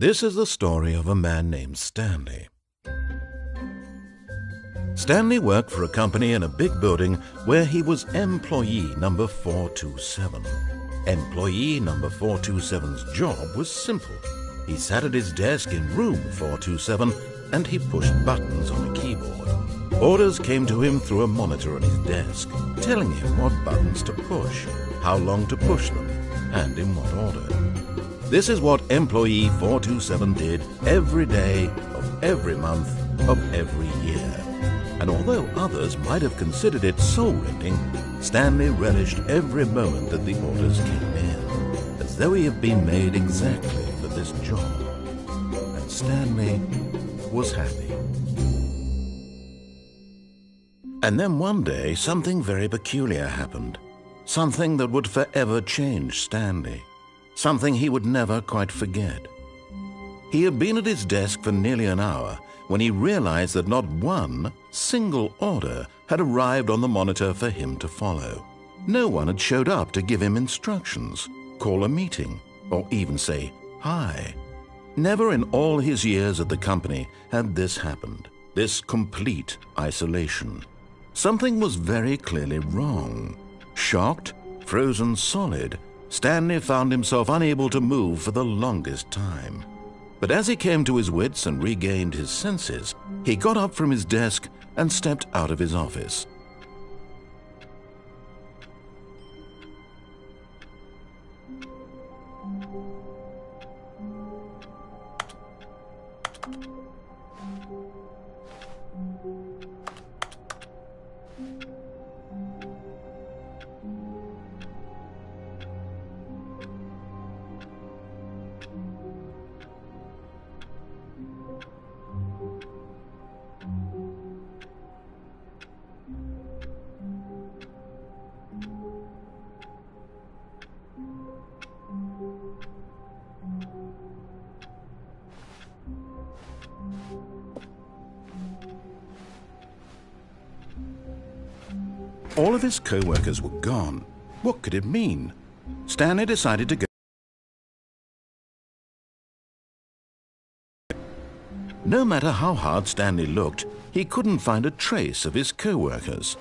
This is the story of a man named Stanley. Stanley worked for a company in a big building where he was employee number 427. Employee number 427's job was simple. He sat at his desk in room 427 and he pushed buttons on a keyboard. Orders came to him through a monitor on his desk, telling him what buttons to push, how long to push them, and in what order. This is what employee 427 did every day of every month of every year. And although others might have considered it soul-rending, Stanley relished every moment that the orders came in, as though he had been made exactly for this job. And Stanley was happy. And then one day, something very peculiar happened. Something that would forever change Stanley. Something he would never quite forget. He had been at his desk for nearly an hour when he realized that not one single order had arrived on the monitor for him to follow. No one had showed up to give him instructions, call a meeting, or even say hi. Never in all his years at the company had this happened, this complete isolation. Something was very clearly wrong. Shocked, frozen solid, Stanley found himself unable to move for the longest time. But as he came to his wits and regained his senses, he got up from his desk and stepped out of his office. All of his co-workers were gone. What could it mean? Stanley decided to go. No matter how hard Stanley looked, he couldn't find a trace of his co-workers.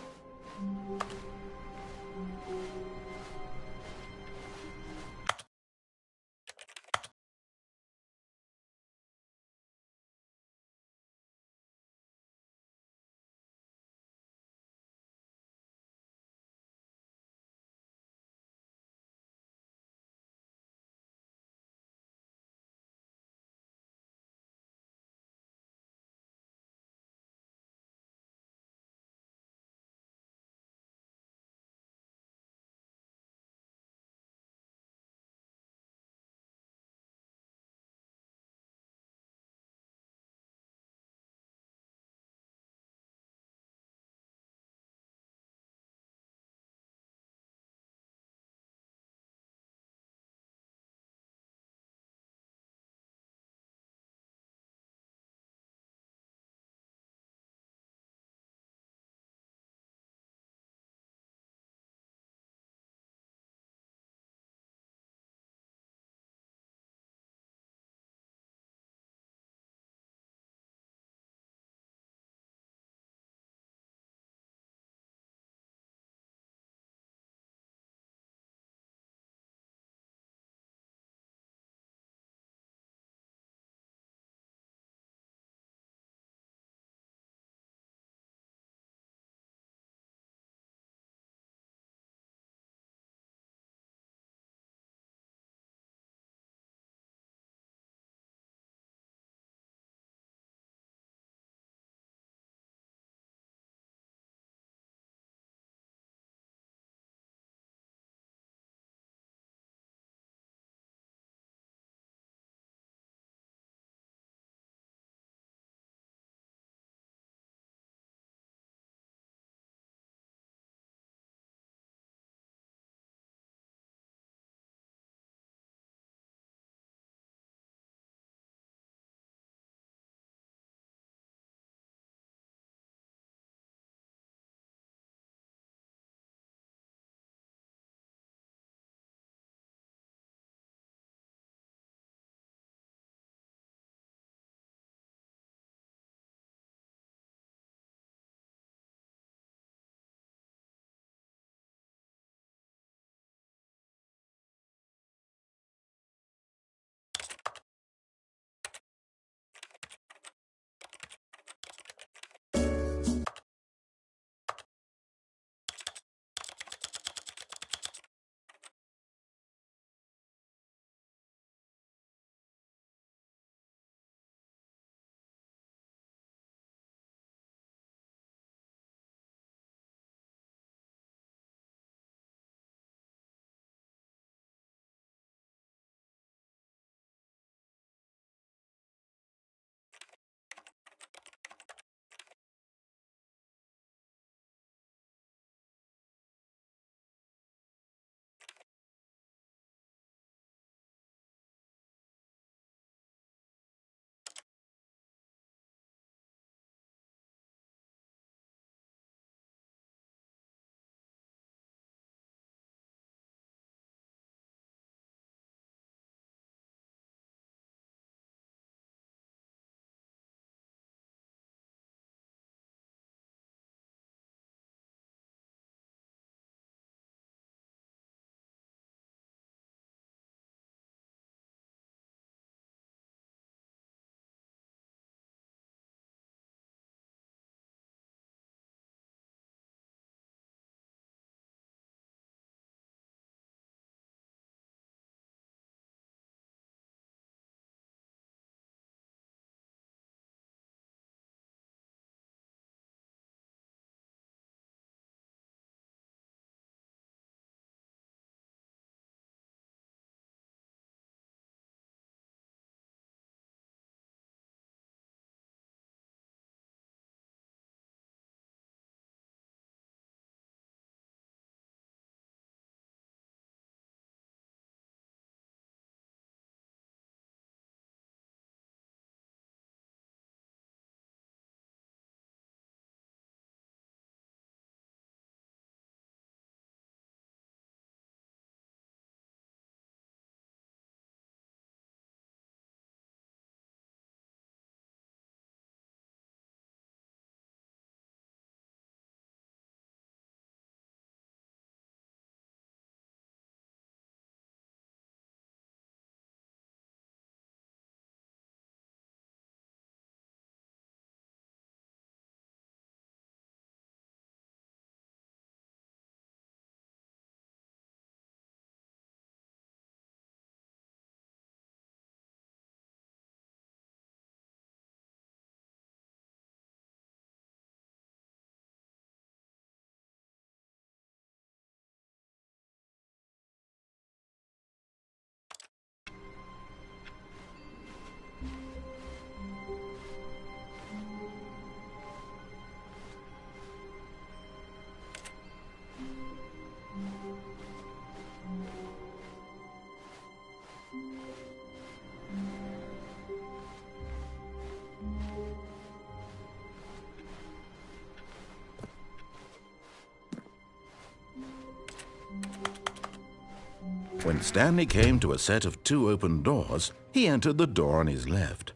When Stanley came to a set of 2 open doors, he entered the door on his left.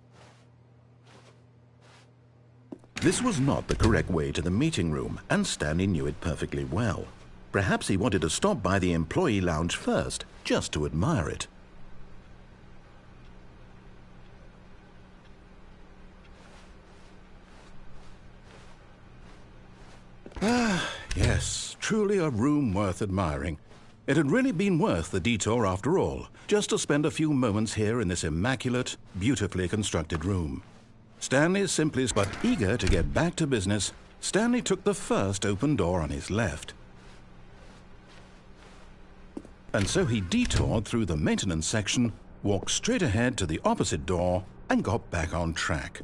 This was not the correct way to the meeting room, and Stanley knew it perfectly well. Perhaps he wanted to stop by the employee lounge first, just to admire it. Yes, truly a room worth admiring. It had really been worth the detour after all, just to spend a few moments here in this immaculate, beautifully constructed room. Stanley simply, but eager to get back to business, Stanley took the first open door on his left. And so he detoured through the maintenance section, walked straight ahead to the opposite door, and got back on track.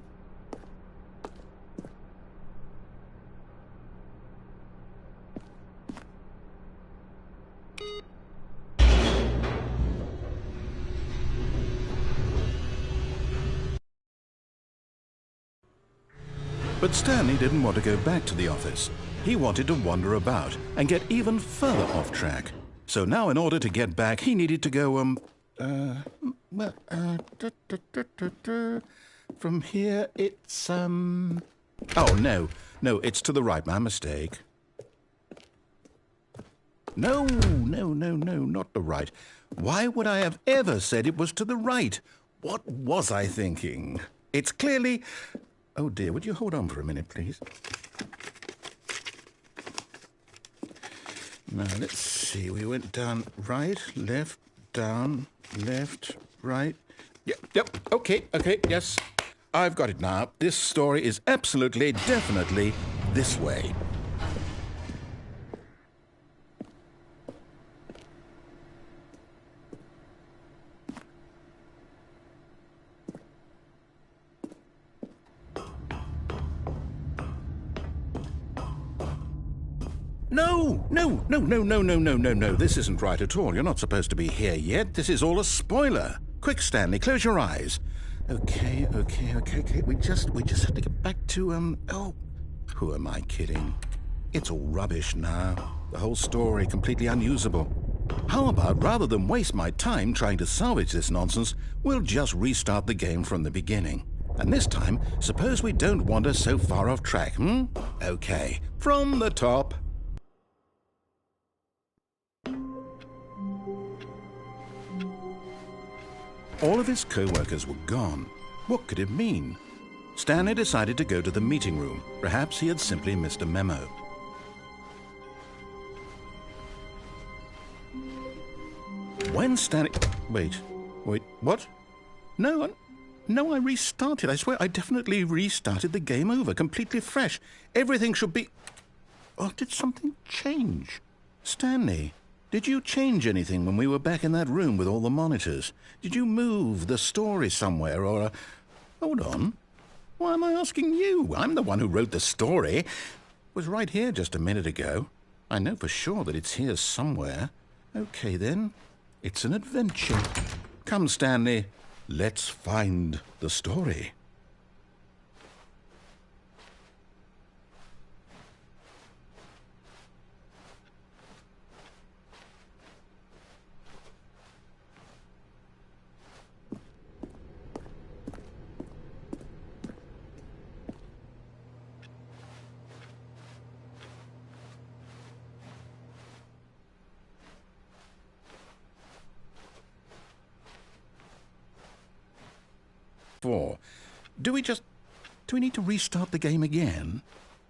But Stanley didn't want to go back to the office. He wanted to wander about and get even further off track. So now in order to get back, he needed to go, from here it's, oh, no, it's to the right, my mistake. No, not the right. Why would I have ever said it was to the right? What was I thinking? It's clearly... Oh dear, would you hold on for a minute, please? Now, let's see. We went down right, left, down, left, right. Yep, okay, yes. I've got it now. This story is absolutely, definitely this way. No. This isn't right at all. You're not supposed to be here yet. This is all a spoiler. Quick, Stanley, close your eyes. Okay. We just have to get back to, oh, who am I kidding? It's all rubbish now. The whole story completely unusable. How about, rather than waste my time trying to salvage this nonsense, we'll just restart the game from the beginning. And this time, suppose we don't wander so far off track, Okay, from the top. All of his co-workers were gone. What could it mean? Stanley decided to go to the meeting room. Perhaps he had simply missed a memo. When Stanley... Wait, what? No, I restarted. I swear I definitely restarted the game over, completely fresh. Everything should be... Oh, did something change? Stanley... Did you change anything when we were back in that room with all the monitors? Did you move the story somewhere or... Hold on. Why am I asking you? I'm the one who wrote the story. It was right here just a minute ago. I know for sure that it's here somewhere. Okay, then. It's an adventure. Come, Stanley. Let's find the story. Do we need to restart the game again?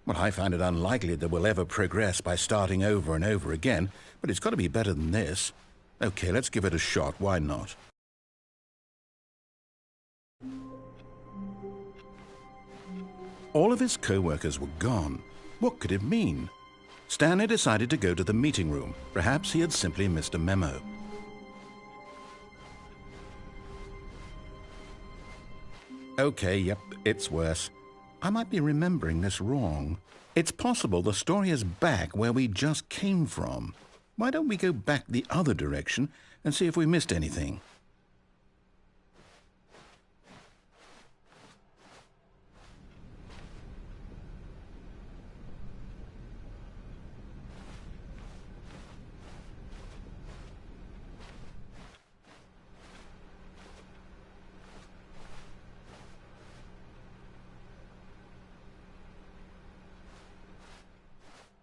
Well, I find it unlikely that we'll ever progress by starting over and over again, but it's got to be better than this. Okay, let's give it a shot. Why not? All of his co-workers were gone. What could it mean? Stanley decided to go to the meeting room. Perhaps he had simply missed a memo. Okay, yep, it's worse. I might be remembering this wrong. It's possible the story is back where we just came from. Why don't we go back the other direction and see if we missed anything?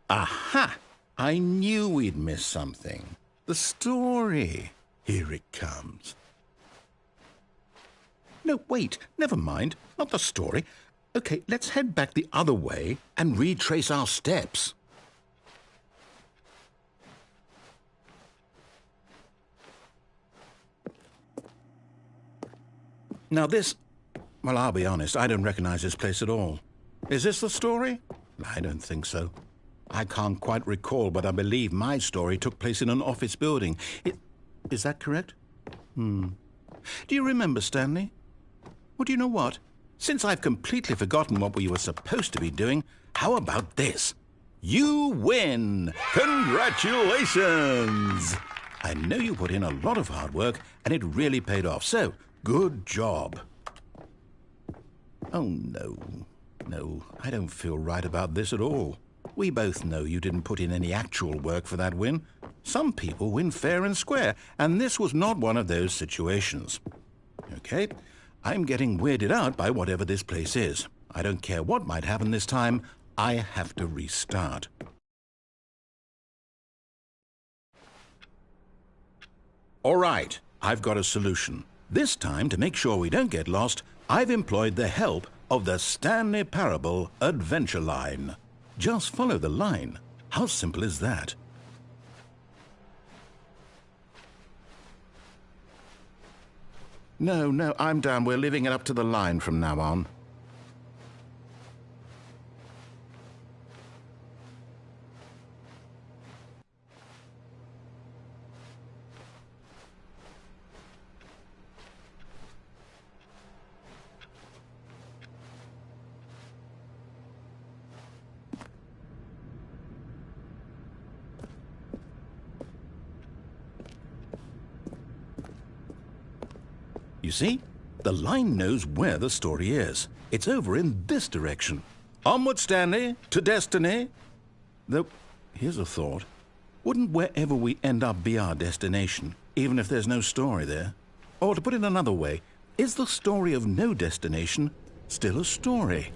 Aha! I knew we'd miss something. The story. Here it comes. No, wait, never mind. Not the story. Okay, let's head back the other way and retrace our steps. Now this... Well, I'll be honest, I don't recognize this place at all. Is this the story? I don't think so. I can't quite recall, but I believe my story took place in an office building. Is that correct? Do you remember, Stanley? Well, do you know what? Since I've completely forgotten what we were supposed to be doing, how about this? You win! Congratulations! I know you put in a lot of hard work, and it really paid off, so good job. Oh, no. No, I don't feel right about this at all. We both know you didn't put in any actual work for that win. Some people win fair and square, and this was not one of those situations. Okay, I'm getting weirded out by whatever this place is. I don't care what might happen this time. I have to restart. All right, I've got a solution. This time, to make sure we don't get lost, I've employed the help of the Stanley Parable Adventure Line. Just follow the line. How simple is that? No, I'm down. We're leaving it up to the line from now on. You see? The line knows where the story is. It's over in this direction. Onward, Stanley, to destiny. Though, here's a thought. Wouldn't wherever we end up be our destination, even if there's no story there? Or to put it another way, is the story of no destination still a story?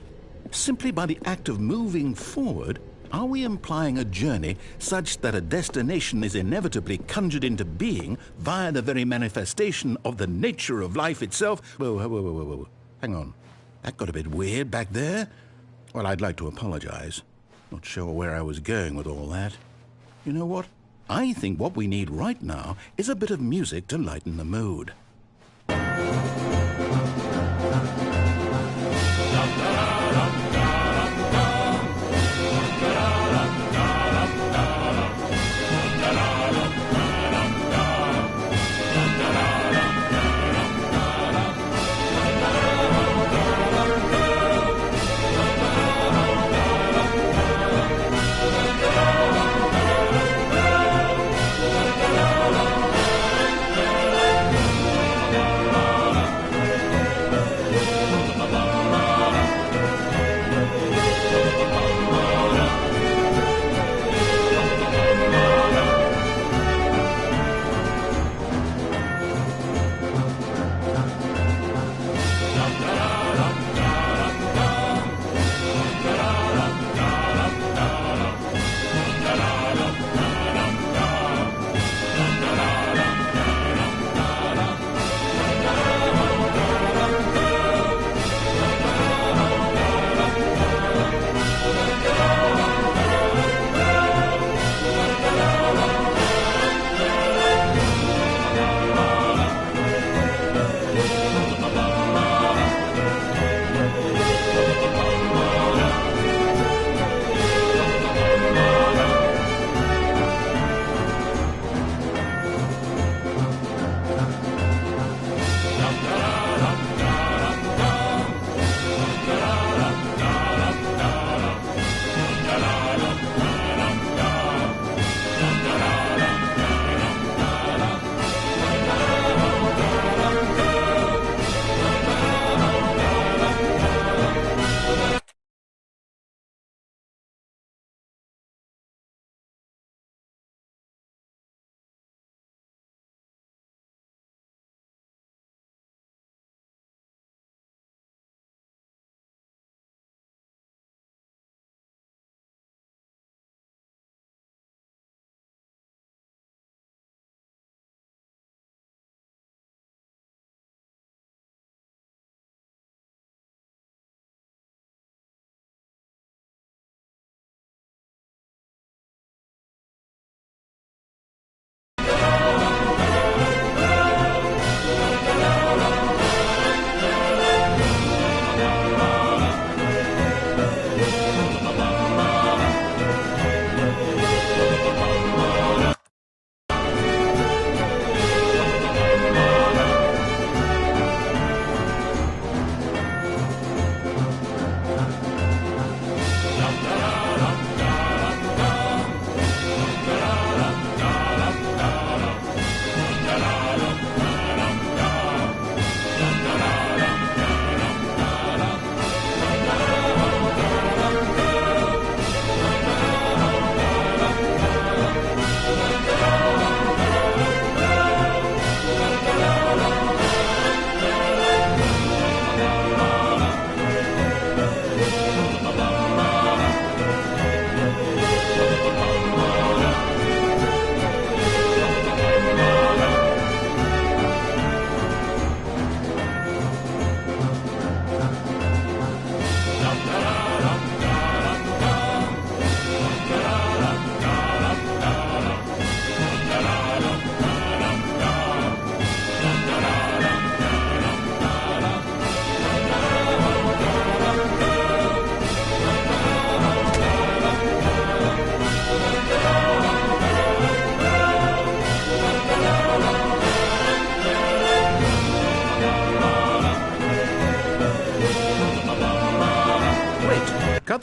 Simply by the act of moving forward, are we implying a journey such that a destination is inevitably conjured into being via the very manifestation of the nature of life itself? Whoa. Hang on. That got a bit weird back there. Well, I'd like to apologize. Not sure where I was going with all that. You know what? I think what we need right now is a bit of music to lighten the mood.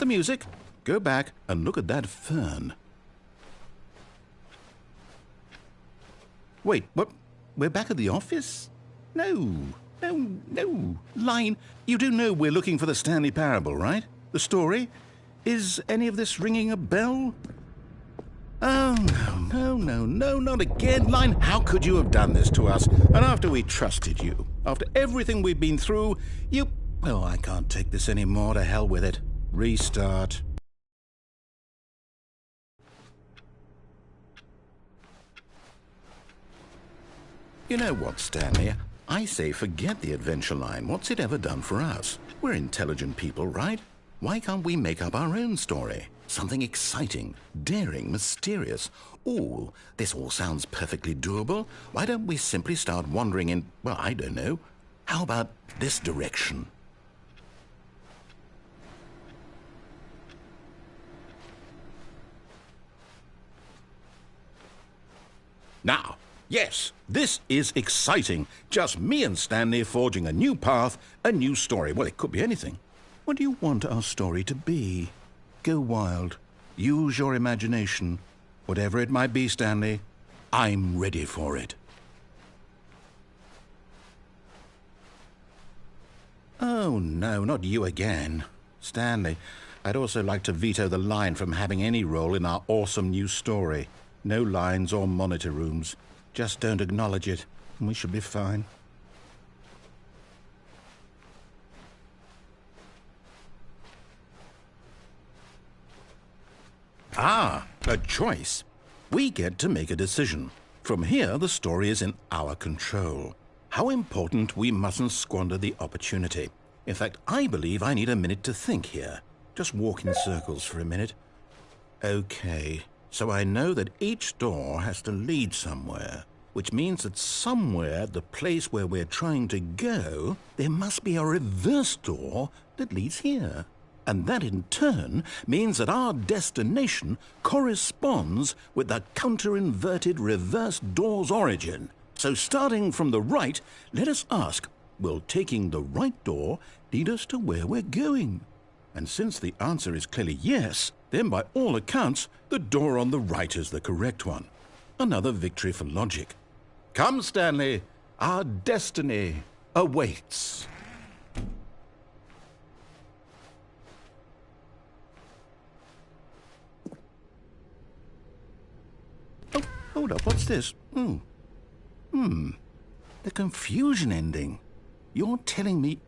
music. Go back and look at that fern. Wait, what? We're back at the office? No. Line, you do know we're looking for the Stanley Parable, right? The story? Is any of this ringing a bell? Oh, no, not again. Line, how could you have done this to us? And after we trusted you, after everything we've been through, you... Oh, I can't take this anymore. To hell with it. Restart. You know what, Stanley? I say forget the adventure line. What's it ever done for us? We're intelligent people, right? Why can't we make up our own story? Something exciting, daring, mysterious. Ooh, this all sounds perfectly doable. Why don't we simply start wandering in, well, I don't know. How about this direction? Now, yes, this is exciting. Just me and Stanley forging a new path, a new story. Well, it could be anything. What do you want our story to be? Go wild. Use your imagination. Whatever it might be, Stanley, I'm ready for it. Oh, no, not you again. Stanley, I'd also like to veto the line from having any role in our awesome new story. No lines or monitor rooms. Just don't acknowledge it, and we should be fine. Ah, a choice. We get to make a decision. From here, the story is in our control. How important we mustn't squander the opportunity. In fact, I believe I need a minute to think here. Just walk in circles for a minute. Okay, so I know that each door has to lead somewhere, which means that somewhere, the place where we're trying to go, there must be a reverse door that leads here. And that in turn means that our destination corresponds with the counter-inverted reverse door's origin. So starting from the right, let us ask, will taking the right door lead us to where we're going? And since the answer is clearly yes, then by all accounts, the door on the right is the correct one. Another victory for logic. Come, Stanley, our destiny awaits. Oh, hold up, what's this? The confusion ending. You're telling me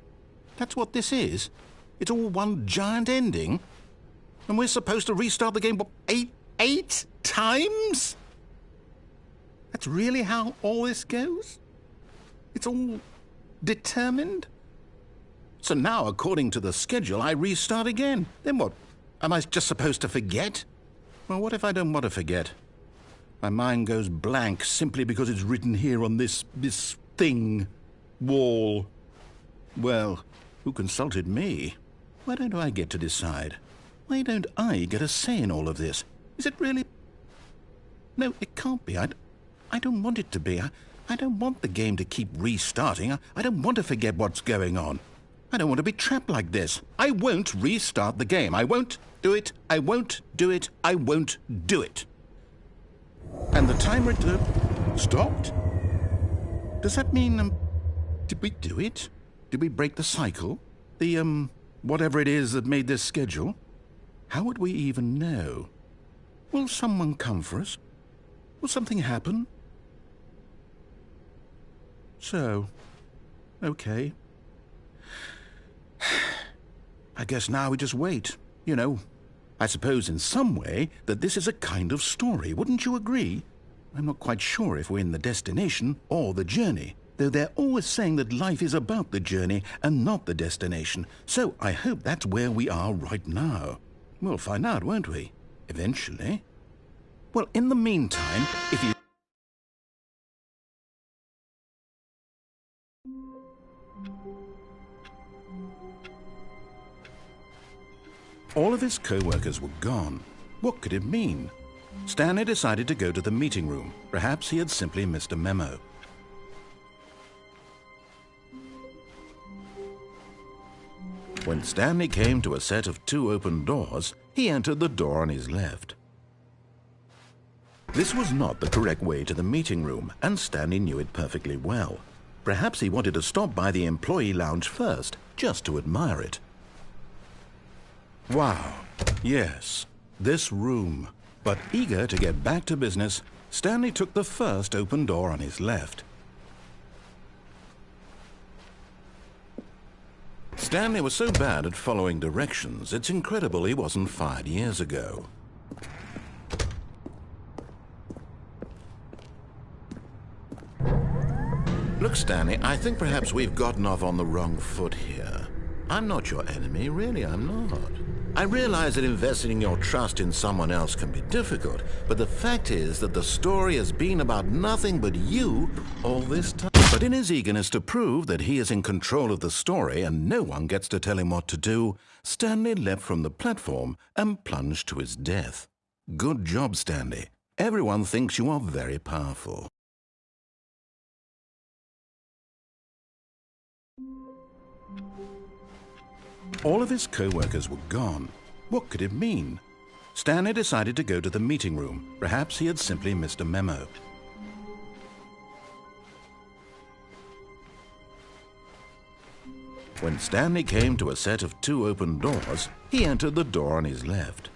that's what this is? It's all one giant ending? And we're supposed to restart the game, what, eight times? That's really how all this goes? It's all determined? So now, according to the schedule, I restart again. Then what? Am I just supposed to forget? Well, what if I don't want to forget? My mind goes blank simply because it's written here on this thing, wall. Well, who consulted me? Why don't I get to decide? Why don't I get a say in all of this? Is it really... No, it can't be. I don't want it to be. I don't want the game to keep restarting. I don't want to forget what's going on. I don't want to be trapped like this. I won't restart the game. I won't do it. I won't do it. I won't do it. And the timer stopped? Does that mean, did we do it? Did we break the cycle? The, whatever it is that made this schedule? How would we even know? Will someone come for us? Will something happen? So, okay. I guess now we just wait, you know. I suppose in some way that this is a kind of story, wouldn't you agree? I'm not quite sure if we're in the destination or the journey, though they're always saying that life is about the journey and not the destination, so I hope that's where we are right now. We'll find out, won't we? Eventually. Well, in the meantime, if you... All of his co-workers were gone. What could it mean? Stanley decided to go to the meeting room. Perhaps he had simply missed a memo. When Stanley came to a set of 2 open doors, he entered the door on his left. This was not the correct way to the meeting room, and Stanley knew it perfectly well. Perhaps he wanted to stop by the employee lounge first, just to admire it. Wow, yes, this room. But eager to get back to business, Stanley took the first open door on his left. Stanley was so bad at following directions, it's incredible he wasn't fired years ago. Look, Stanley, I think perhaps we've gotten off on the wrong foot here. I'm not your enemy, really, I'm not. I realize that investing your trust in someone else can be difficult, but the fact is that the story has been about nothing but you all this time. But in his eagerness to prove that he is in control of the story and no one gets to tell him what to do, Stanley leapt from the platform and plunged to his death. Good job, Stanley. Everyone thinks you are very powerful. All of his co-workers were gone. What could it mean? Stanley decided to go to the meeting room. Perhaps he had simply missed a memo. When Stanley came to a set of 2 open doors, he entered the door on his left.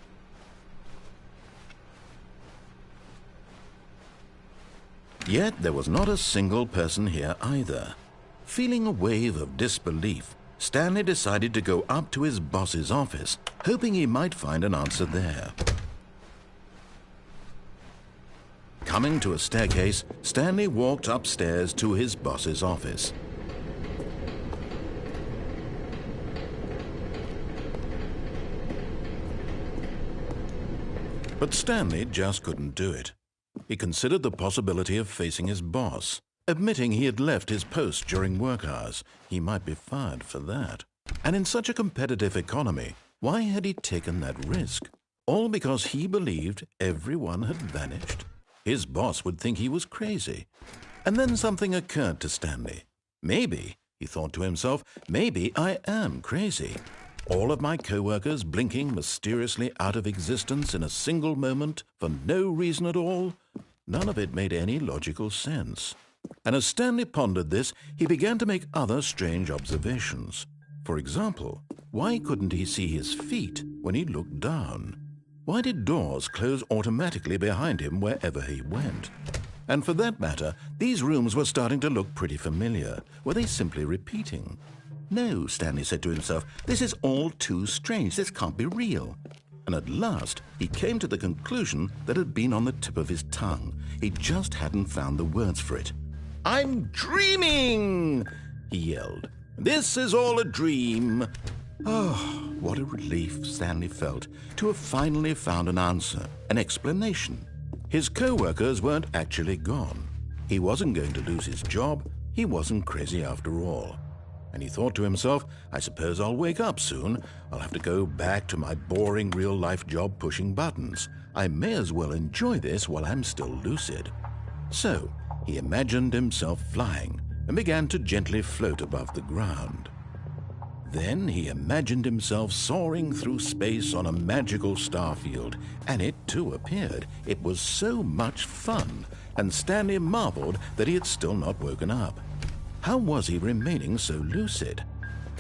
Yet there was not a single person here either. Feeling a wave of disbelief, Stanley decided to go up to his boss's office, hoping he might find an answer there. Coming to a staircase, Stanley walked upstairs to his boss's office. But Stanley just couldn't do it. He considered the possibility of facing his boss. Admitting he had left his post during work hours, he might be fired for that. And in such a competitive economy, why had he taken that risk? All because he believed everyone had vanished? His boss would think he was crazy. And then something occurred to Stanley. Maybe, he thought to himself, maybe I am crazy. All of my co-workers blinking mysteriously out of existence in a single moment for no reason at all? None of it made any logical sense. And as Stanley pondered this, he began to make other strange observations. For example, why couldn't he see his feet when he looked down? Why did doors close automatically behind him wherever he went? And for that matter, these rooms were starting to look pretty familiar. Were they simply repeating? No, Stanley said to himself, this is all too strange. This can't be real. And at last, he came to the conclusion that had been on the tip of his tongue. He just hadn't found the words for it. I'm dreaming, he yelled. This is all a dream. Oh, what a relief Stanley felt to have finally found an answer, an explanation. His co-workers weren't actually gone. He wasn't going to lose his job. He wasn't crazy after all. And he thought to himself, I suppose I'll wake up soon. I'll have to go back to my boring real-life job pushing buttons. I may as well enjoy this while I'm still lucid. So, he imagined himself flying and began to gently float above the ground. Then he imagined himself soaring through space on a magical starfield, and it too appeared. It was so much fun, and Stanley marveled that he had still not woken up. How was he remaining so lucid?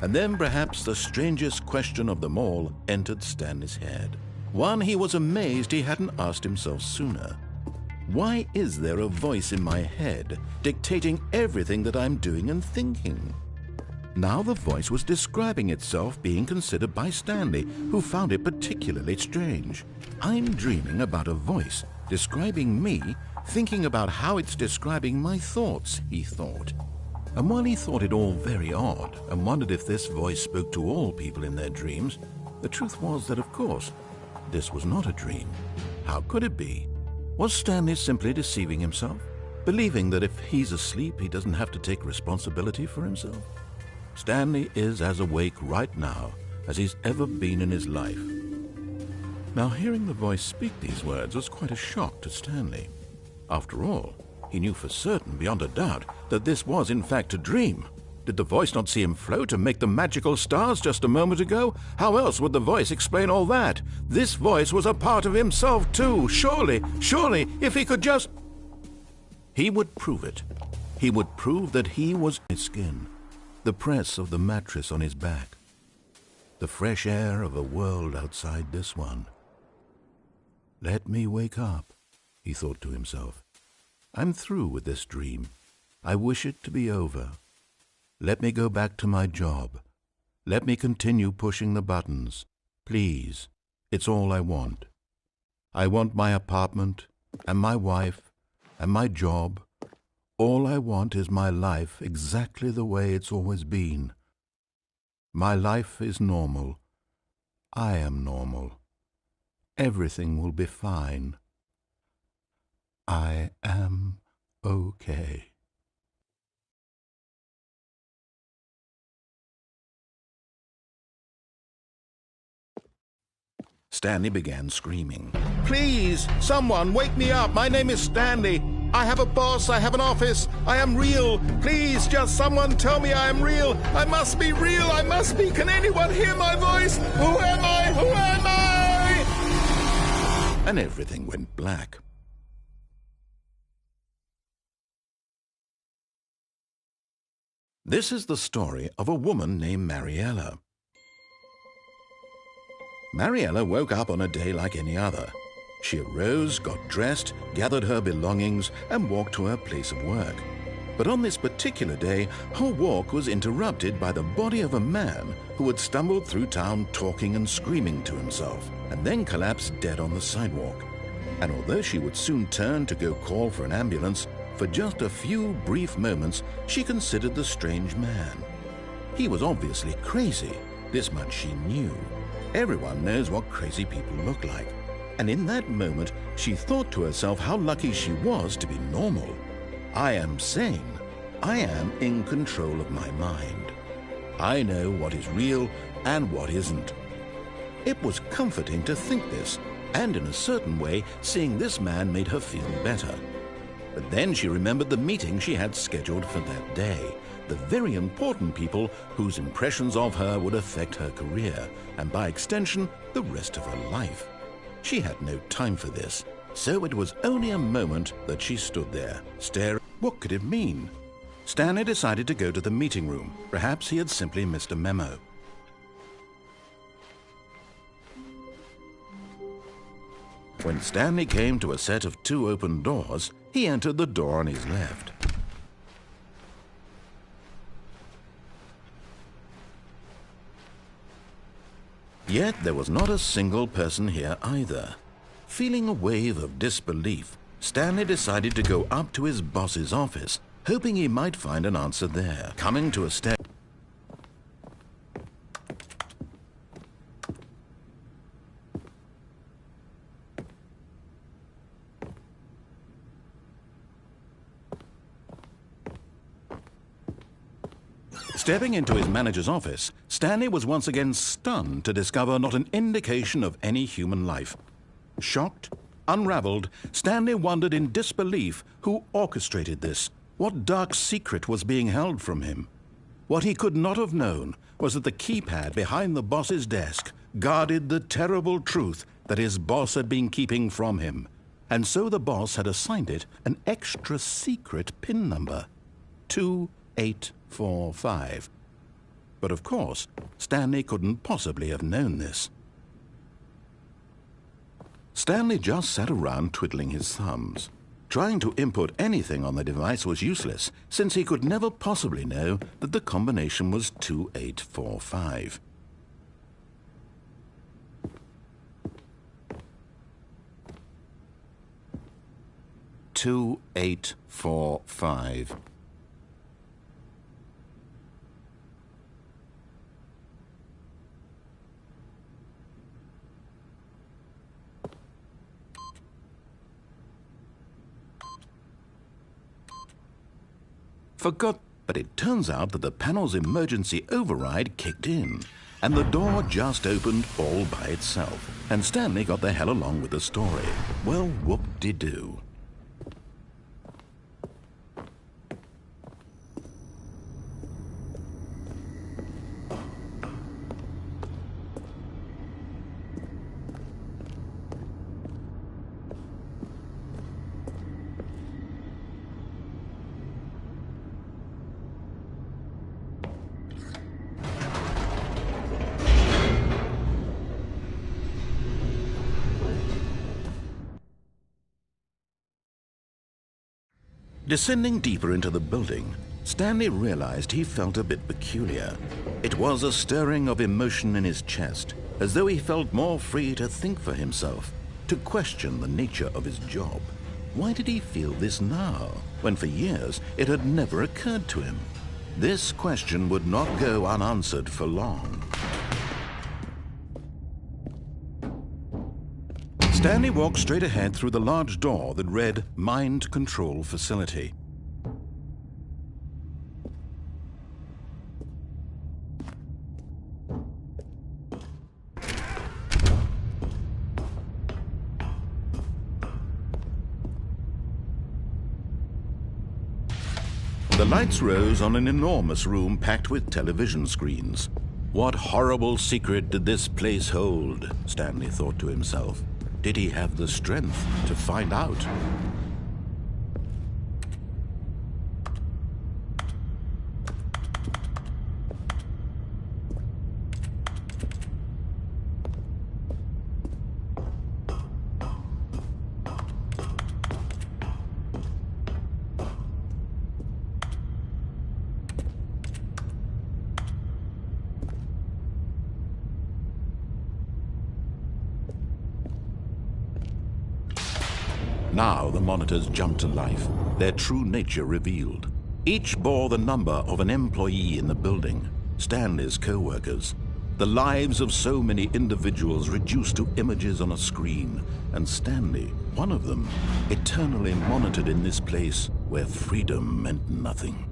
And then perhaps the strangest question of them all entered Stanley's head. One he was amazed he hadn't asked himself sooner. Why is there a voice in my head dictating everything that I'm doing and thinking? Now the voice was describing itself being considered by Stanley, who found it particularly strange. I'm dreaming about a voice describing me, thinking about how it's describing my thoughts, he thought. And while he thought it all very odd and wondered if this voice spoke to all people in their dreams, the truth was that, of course, this was not a dream. How could it be? Was Stanley simply deceiving himself, believing that if he's asleep, he doesn't have to take responsibility for himself? Stanley is as awake right now as he's ever been in his life. Now, hearing the voice speak these words was quite a shock to Stanley. After all, he knew for certain, beyond a doubt, that this was in fact a dream. Did the voice not see him float and make the magical stars just a moment ago? How else would the voice explain all that? This voice was a part of himself too. Surely, if he could just... He would prove it. He would prove that he was his skin, the press of the mattress on his back, the fresh air of a world outside this one. Let me wake up, he thought to himself. I'm through with this dream. I wish it to be over. Let me go back to my job. Let me continue pushing the buttons. Please, it's all I want. I want my apartment and my wife and my job. All I want is my life exactly the way it's always been. My life is normal. I am normal. Everything will be fine. I am okay. Stanley began screaming. Please, someone, wake me up. My name is Stanley. I have a boss. I have an office. I am real. Please, just someone tell me I am real. I must be real. I must be. Can anyone hear my voice? Who am I? Who am I? And everything went black. This is the story of a woman named Mariella. Mariella woke up on a day like any other. She arose, got dressed, gathered her belongings, and walked to her place of work. But on this particular day, her walk was interrupted by the body of a man who had stumbled through town talking and screaming to himself, and then collapsed dead on the sidewalk. And although she would soon turn to go call for an ambulance, for just a few brief moments she considered the strange man. He was obviously crazy, this much she knew. Everyone knows what crazy people look like. And in that moment, she thought to herself how lucky she was to be normal. I am sane. I am in control of my mind. I know what is real and what isn't. It was comforting to think this, and in a certain way, seeing this man made her feel better. But then she remembered the meeting she had scheduled for that day, the very important people whose impressions of her would affect her career, and by extension, the rest of her life. She had no time for this, so it was only a moment that she stood there, staring. What could it mean? Stanley decided to go to the meeting room. Perhaps he had simply missed a memo. When Stanley came to a set of 2 open doors, he entered the door on his left. Yet there was not a single person here either. Feeling a wave of disbelief, Stanley decided to go up to his boss's office, hoping he might find an answer there. Coming to a step. Stepping into his manager's office, Stanley was once again stunned to discover not an indication of any human life. Shocked, unraveled, Stanley wondered in disbelief who orchestrated this, what dark secret was being held from him. What he could not have known was that the keypad behind the boss's desk guarded the terrible truth that his boss had been keeping from him, and so the boss had assigned it an extra secret PIN number, 2845. But of course, Stanley couldn't possibly have known this. Stanley just sat around twiddling his thumbs. Trying to input anything on the device was useless, since he could never possibly know that the combination was 2845. "2845. Forgot, but it turns out that the panel's emergency override kicked in, and the door just opened all by itself, and Stanley got the hell along with the story. Well, whoop-de-doo. Descending deeper into the building, Stanley realized he felt a bit peculiar. It was a stirring of emotion in his chest, as though he felt more free to think for himself, to question the nature of his job. Why did he feel this now, when for years it had never occurred to him? This question would not go unanswered for long. Stanley walked straight ahead through the large door that read Mind Control Facility. The lights rose on an enormous room packed with television screens. What horrible secret did this place hold? Stanley thought to himself. Did he have the strength to find out? Now the monitors jumped to life, their true nature revealed. Each bore the number of an employee in the building, Stanley's co-workers. The lives of so many individuals reduced to images on a screen, and Stanley, one of them, eternally monitored in this place where freedom meant nothing.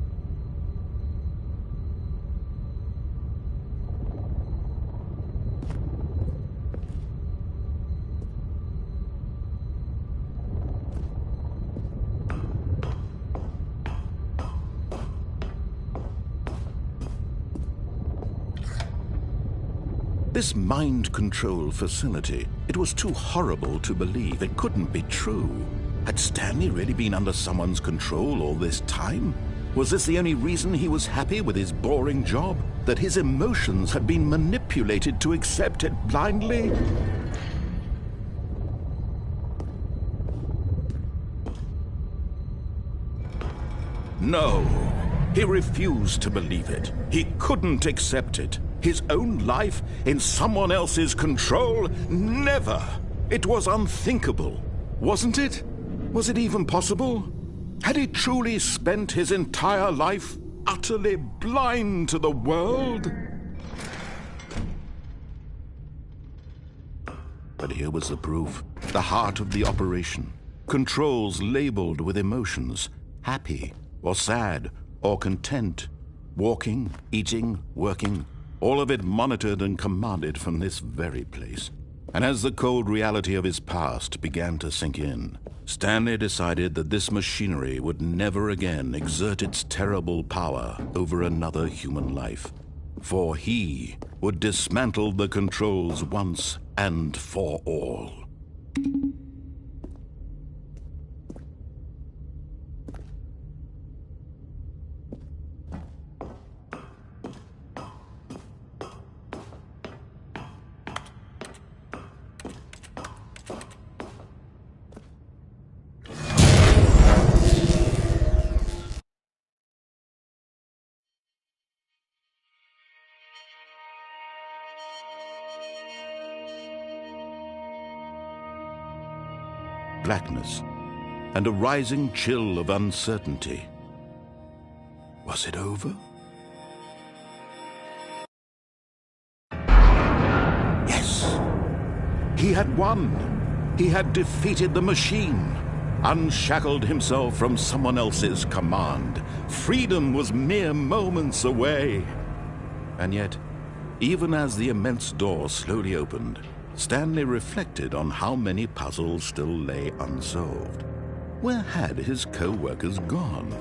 This mind control facility, it was too horrible to believe. It couldn't be true. Had Stanley really been under someone's control all this time? Was this the only reason he was happy with his boring job? That his emotions had been manipulated to accept it blindly? No, he refused to believe it. He couldn't accept it. His own life in someone else's control? Never! It was unthinkable, wasn't it? Was it even possible? Had he truly spent his entire life utterly blind to the world? But here was the proof, the heart of the operation. Controls labeled with emotions, happy or sad or content, walking, eating, working, all of it monitored and commanded from this very place. And as the cold reality of his past began to sink in, Stanley decided that this machinery would never again exert its terrible power over another human life. For he would dismantle the controls once and for all. Blackness, and a rising chill of uncertainty. Was it over? Yes! He had won! He had defeated the machine, unshackled himself from someone else's command. Freedom was mere moments away. And yet, even as the immense door slowly opened, Stanley reflected on how many puzzles still lay unsolved. Where had his co-workers gone?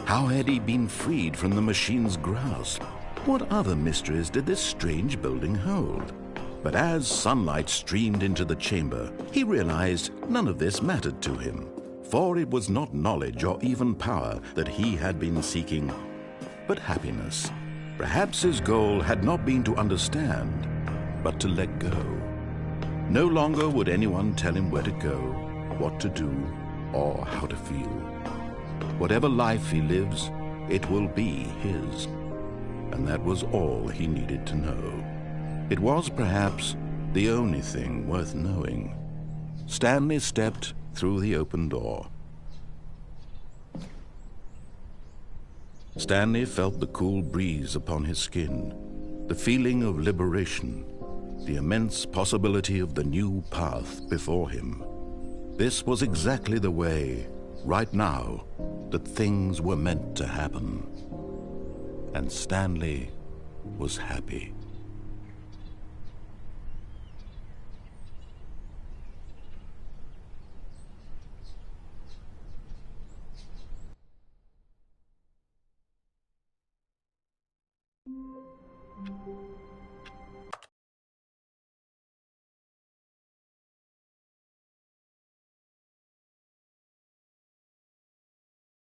How had he been freed from the machine's grasp? What other mysteries did this strange building hold? But as sunlight streamed into the chamber, he realized none of this mattered to him, for it was not knowledge or even power that he had been seeking, but happiness. Perhaps his goal had not been to understand, but to let go. No longer would anyone tell him where to go, what to do, or how to feel. Whatever life he lives, it will be his. And that was all he needed to know. It was perhaps the only thing worth knowing. Stanley stepped through the open door. Stanley felt the cool breeze upon his skin, the feeling of liberation, the immense possibility of the new path before him. This was exactly the way, right now, that things were meant to happen. And Stanley was happy.